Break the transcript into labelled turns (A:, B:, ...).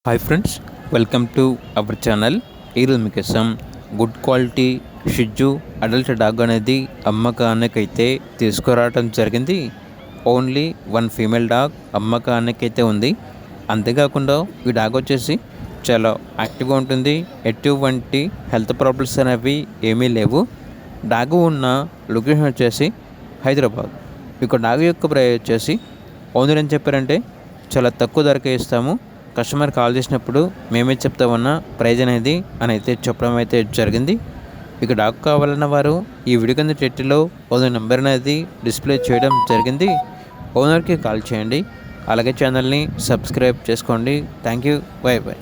A: Hi friends, welcome to our channel. ఈరోజు మీకోసం good quality షిజ్జు adult dog అనేది అమ్మకానికైతే తీసుకురావడం జరిగింది. ఓన్లీ వన్ ఫీమేల్ డాగ్ అమ్మకానికైతే ఉంది. అంతేకాకుండా ఈ డాగ్ వచ్చేసి చాలా యాక్టివ్గా ఉంటుంది. ఎటువంటి హెల్త్ ప్రాబ్లమ్స్ అనేవి ఏమీ లేవు. డాగ్ ఉన్న లొకేషన్ వచ్చేసి హైదరాబాద్. ఇక డాగ్ యొక్క ప్రైస్ వచ్చేసి ఓనర్ ఏం చెప్పారంటే చాలా తక్కువ ధరకే ఇస్తాము, కస్టమర్ కాల్ చేసినప్పుడు మేమే చెప్తామన్న ప్రైజ్ అనేది అని అయితే చెప్పడం అయితే జరిగింది. ఇక డాగ్ కావాలన్న వారు ఈ వీడియో కింద టైటిల్లో ఓనర్ నెంబర్ అనేది డిస్ప్లే చేయడం జరిగింది. ఓనర్కి కాల్ చేయండి. అలాగే ఛానల్ని సబ్స్క్రైబ్ చేసుకోండి. Thank you. By by.